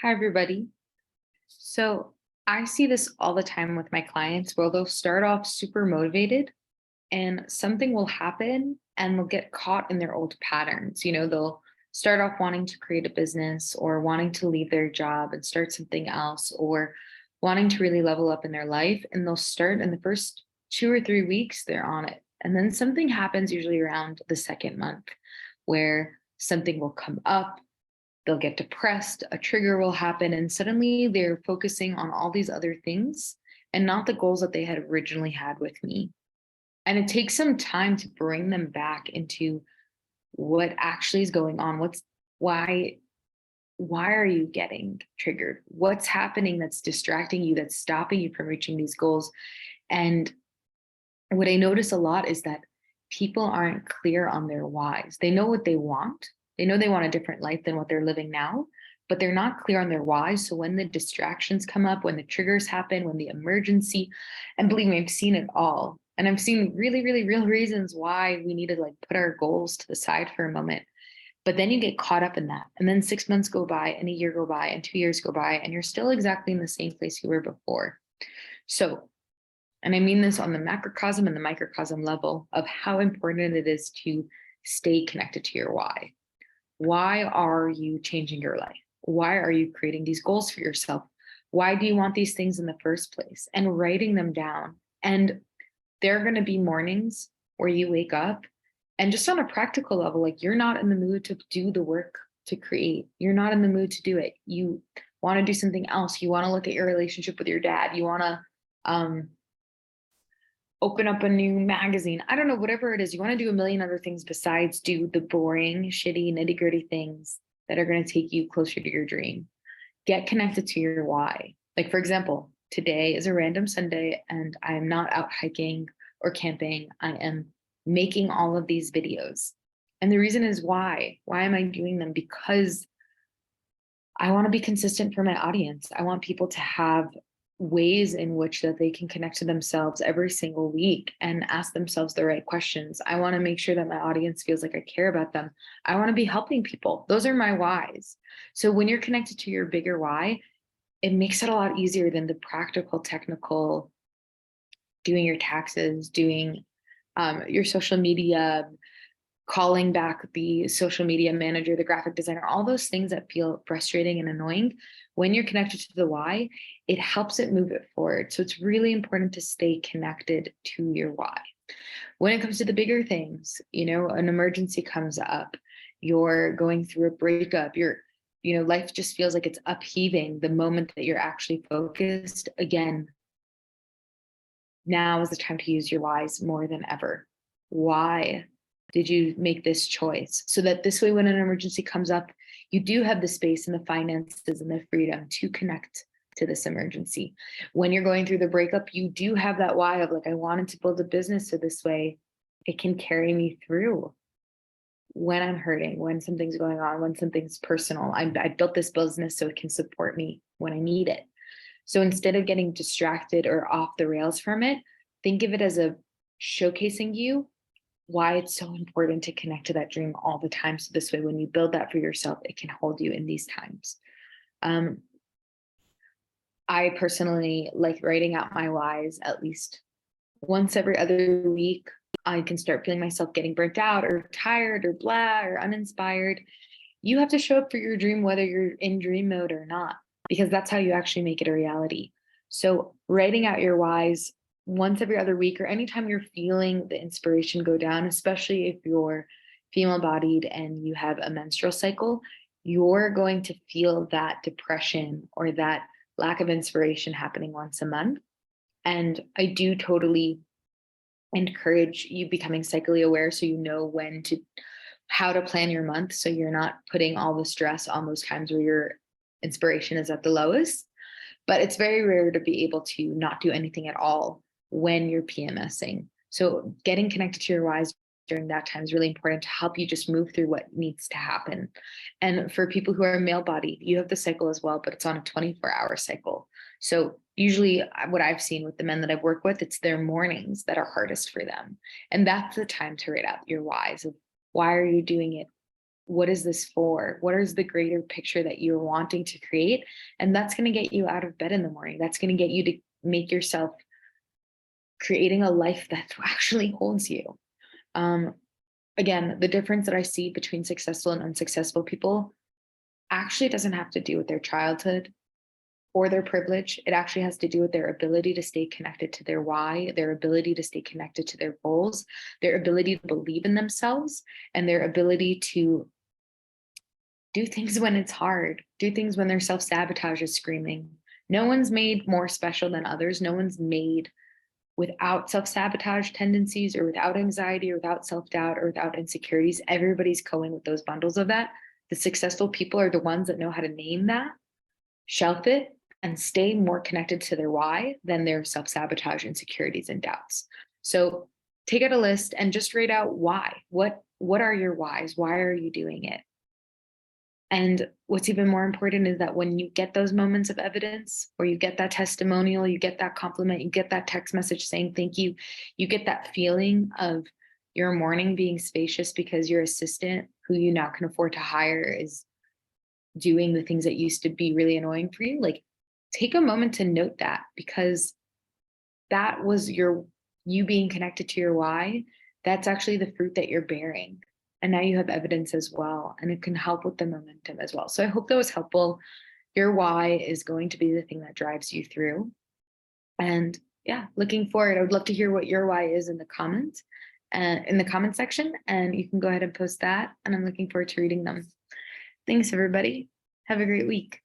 Hi, everybody. So I see this all the time with my clients where they'll start off super motivated and something will happen and they'll get caught in their old patterns. They'll start off wanting to create a business or wanting to leave their job and start something else or wanting to really level up in their life. And they'll start in the first 2 or 3 weeks, they're on it. And then something happens usually around the second month where something will come up, they'll get depressed, a trigger will happen, and suddenly they're focusing on all these other things and not the goals that they had originally had with me. And it takes some time to bring them back into what actually is going on. Why are you getting triggered? What's happening that's distracting you, that's stopping you from reaching these goals? And what I notice a lot is that people aren't clear on their whys. They know what they want. They know they want a different life than what they're living now, but they're not clear on their whys. So when the distractions come up, when the triggers happen, when the emergency, and believe me, I've seen it all. And I've seen really, really real reasons why we need to put our goals to the side for a moment. But then you get caught up in that. And then 6 months go by and a year go by and 2 years go by, and you're still exactly in the same place you were before. So, and I mean this on the macrocosm and the microcosm level of how important it is to stay connected to your why. Why are you changing your life? Why are you creating these goals for yourself? Why do you want these things in the first place? And writing them down. And there are going to be mornings where you wake up and just on a practical level, you're not in the mood to do the work to create. You're not in the mood to do it. You want to do something else. You want to look at your relationship with your dad. You want to open up a new magazine. I don't know, whatever it is. You want to do a million other things besides do the boring, shitty, nitty gritty things that are going to take you closer to your dream. Get connected to your why. For example, today is a random Sunday and I'm not out hiking or camping. I am making all of these videos. And the reason is why? Why am I doing them? Because I want to be consistent for my audience. I want people to have ways in which that they can connect to themselves every single week and ask themselves the right questions. I want to make sure that my audience feels like I care about them. I want to be helping people. Those are my whys. So when you're connected to your bigger why, it makes it a lot easier than the practical, technical, doing your taxes, doing your social media, calling back the social media manager, the graphic designer, all those things that feel frustrating and annoying. When you're connected to the why, it helps it move it forward. So it's really important to stay connected to your why. When it comes to the bigger things, an emergency comes up, you're going through a breakup, life just feels like it's upheaving the moment that you're actually focused. Again, now is the time to use your whys more than ever. Why did you make this choice? So that this way, when an emergency comes up, you do have the space and the finances and the freedom to connect to this emergency. When you're going through the breakup, you do have that why of I wanted to build a business so this way it can carry me through when I'm hurting, when something's going on, when something's personal. I built this business so it can support me when I need it. So instead of getting distracted or off the rails from it, think of it as a showcasing you why it's so important to connect to that dream all the time. So this way, when you build that for yourself, it can hold you in these times. I personally like writing out my whys at least once every other week. I can start feeling myself getting burnt out or tired or blah or uninspired. You have to show up for your dream, whether you're in dream mode or not, because that's how you actually make it a reality. So writing out your whys once every other week or anytime you're feeling the inspiration go down, especially if you're female bodied and you have a menstrual cycle, you're going to feel that depression or that lack of inspiration happening once a month. And I do totally encourage you becoming cyclically aware so you know how to plan your month so you're not putting all the stress on those times where your inspiration is at the lowest. But it's very rare to be able to not do anything at all when you're PMSing. So getting connected to your whys during that time is really important to help you just move through what needs to happen. And for people who are male bodied, you have the cycle as well, but it's on a 24-hour cycle. So usually what I've seen with the men that I've worked with, it's their mornings that are hardest for them. And that's the time to write out your whys of why are you doing it? what is this for? What is the greater picture that you're wanting to create? And that's going to get you out of bed in the morning. That's going to get you to make yourself creating a life that actually holds you. Um, Again, the difference that I see between successful and unsuccessful people actually doesn't have to do with their childhood or their privilege. It actually has to do with their ability to stay connected to their why, their ability to stay connected to their goals, their ability to believe in themselves, and their ability to do things when it's hard, do things when their self-sabotage is screaming. No one's made more special than others. No one's made without self-sabotage tendencies or without anxiety or without self-doubt or without insecurities. Everybody's going with those bundles of that. The successful people are the ones that know how to name that, shelf it, and stay more connected to their why than their self-sabotage, insecurities, and doubts. So take out a list and just write out why. What are your whys? Why are you doing it? And what's even more important is that when you get those moments of evidence, or you get that testimonial, you get that compliment, you get that text message saying thank you, you get that feeling of your morning being spacious because your assistant, who you now can afford to hire, is doing the things that used to be really annoying for you. Like, take a moment to note that, because that was you being connected to your why. That's actually the fruit that you're bearing. And now you have evidence as well, and it can help with the momentum as well. So I hope that was helpful. Your why is going to be the thing that drives you through. And yeah, looking forward. I would love to hear what your why is in the comments, in the comment section, and you can go ahead and post that. And I'm looking forward to reading them. Thanks, everybody. Have a great week.